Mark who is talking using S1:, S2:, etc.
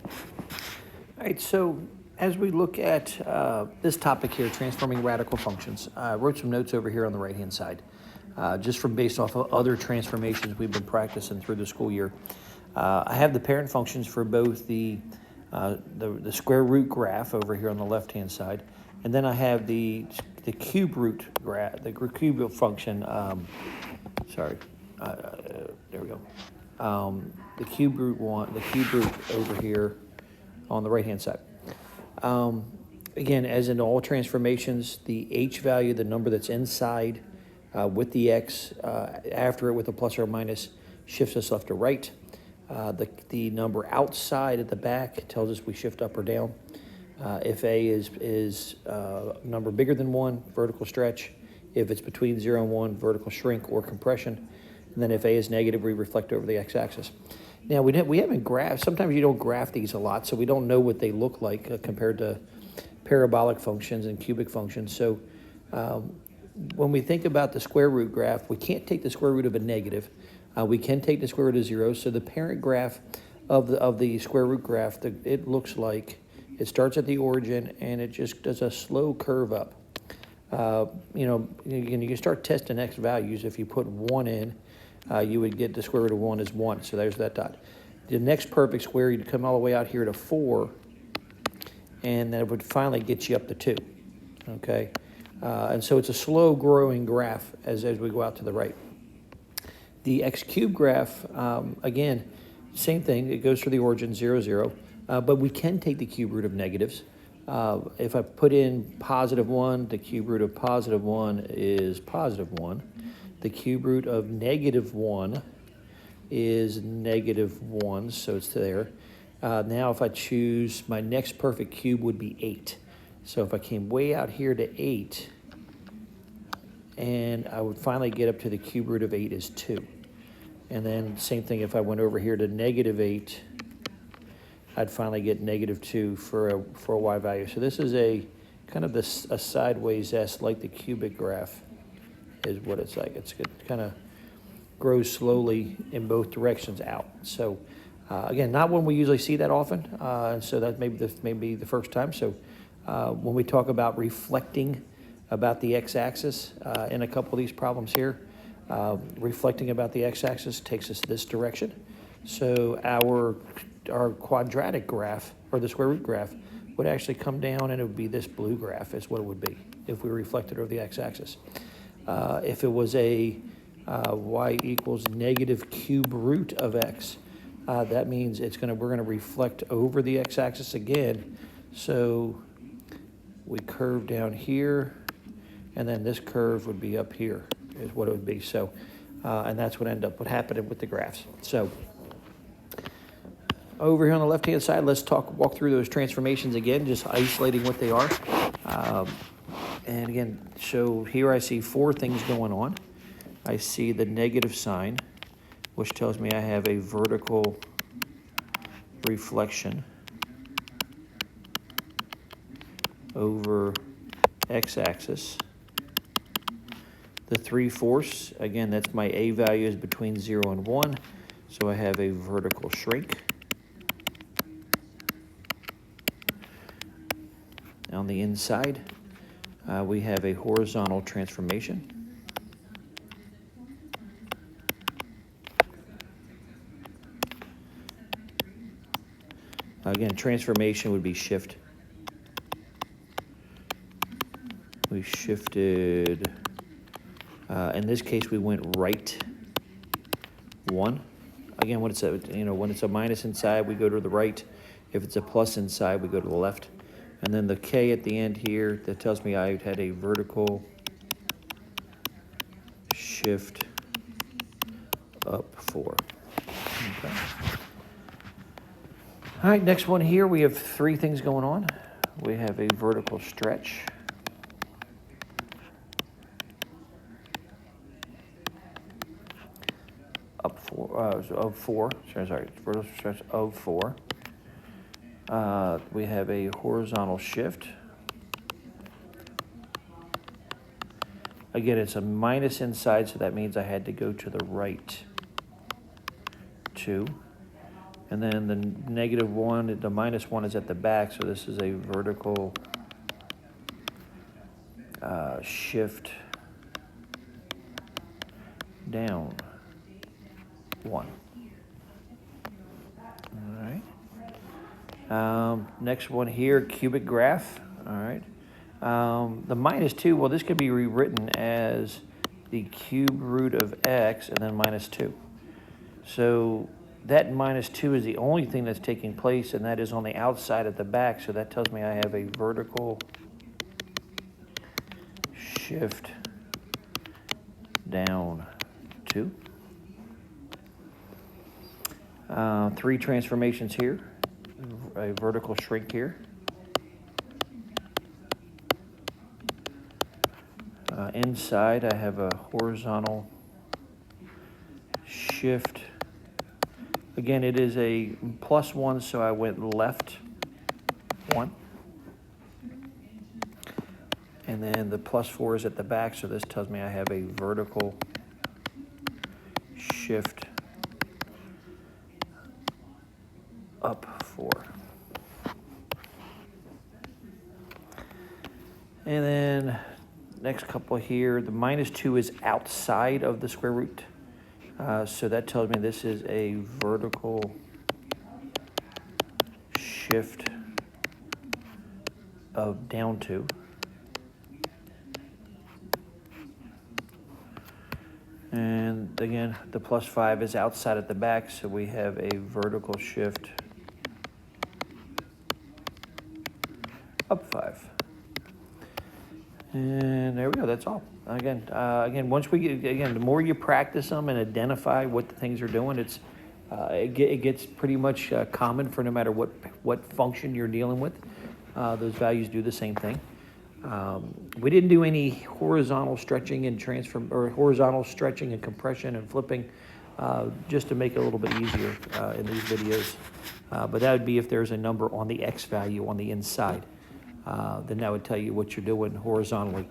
S1: All right, so as we look at this topic here, transforming radical functions, I wrote some notes over here on the right-hand side, just from based off of other transformations we've been practicing through the school year. I have the parent functions for both the square root graph over here on the left-hand side, and then I have the cube root graph, the cube function. Sorry, there we go. The cube root over here on the right-hand side. Again, as in all transformations, the h value, the number that's inside with the x, after it with a plus or a minus, shifts us left or right. The number outside at the back tells us we shift up or down. If a is a number bigger than 1, vertical stretch. If it's between 0 and 1, vertical shrink or compression. And then if a is negative, we reflect over the x-axis. Now, we haven't graphed, sometimes you don't graph these a lot, so we don't know what they look like compared to parabolic functions and cubic functions. So when we think about the square root graph, we can't take the square root of a negative. We can take the square root of 0. So the parent graph of the square root graph, it looks like it starts at the origin and it just does a slow curve up. You can start testing x values. If you put 1 in, you would get the square root of 1 is 1. So there's that dot. The next perfect square, you'd come all the way out here to 4, and that would finally get you up to 2. Okay? And so it's a slow growing graph as we go out to the right. The x cubed graph, again, same thing. It goes through the origin 0, 0. But we can take the cube root of negatives. If I put in positive 1, the cube root of positive 1 is positive 1. The cube root of negative 1 is negative 1, so it's there. Now if I choose, my next perfect cube would be 8. So if I came way out here to 8, and I would finally get up to the cube root of 8 is 2. And then same thing if I went over here to negative 8, I'd finally get negative 2 for a y value. So this is a kind of a sideways S, like the cubic graph is what it's like. It kind of grows slowly in both directions out. So again, not one we usually see that often, and so that may be the first time. So when we talk about reflecting about the x-axis in a couple of these problems here, reflecting about the x-axis takes us this direction. So our quadratic graph, or the square root graph, would actually come down and it would be this blue graph is what it would be if we reflected over the x-axis. If it was a y equals negative cube root of x, that means we're gonna reflect over the x-axis again. So we curve down here, and then this curve would be up here is what it would be. So, and that's what what happened with the graphs. So over here on the left-hand side, let's walk through those transformations again, just isolating what they are. And again, so here I see 4 things going on. I see the negative sign, which tells me I have a vertical reflection over x-axis. The 3/4, again, that's my a value is between 0 and 1, so I have a vertical shrink. On the inside, we have a horizontal transformation. Again, transformation would be shift. We shifted, in this case, we went right 1. Again, when it's a minus inside, we go to the right. If it's a plus inside, we go to the left. And then the K at the end here, that tells me I had a vertical shift up 4. Okay. All right, next one here, we have 3 things going on. We have a vertical stretch. Up 4, of 4, sorry, vertical stretch of 4. We have a horizontal shift. Again, it's a minus inside, so that means I had to go to the right 2. And then the -1, the -1 is at the back, so this is a vertical shift down 1. All right. Next one here, cubic graph. All right. The -2, well, this could be rewritten as the cube root of x and then -2. So that -2 is the only thing that's taking place, and that is on the outside at the back. So that tells me I have a vertical shift down 2. 3 transformations here, a vertical shrink here. Inside, I have a horizontal shift. Again, it is a +1, so I went left 1. And then the +4 is at the back, so this tells me I have a vertical shift up 4. And then next couple here, the -2 is outside of the square root. So that tells me this is a vertical shift of down 2. And again, the +5 is outside at the back, so we have a vertical shift up 5. And there we go, that's all. Again, once we get, the more you practice them and identify what the things are doing, it gets pretty much common for no matter what function you're dealing with. Those values do the same thing. We didn't do any horizontal stretching and horizontal stretching and compression and flipping, just to make it a little bit easier in these videos. But that would be if there's a number on the X value on the inside. Then that would tell you what you're doing horizontally.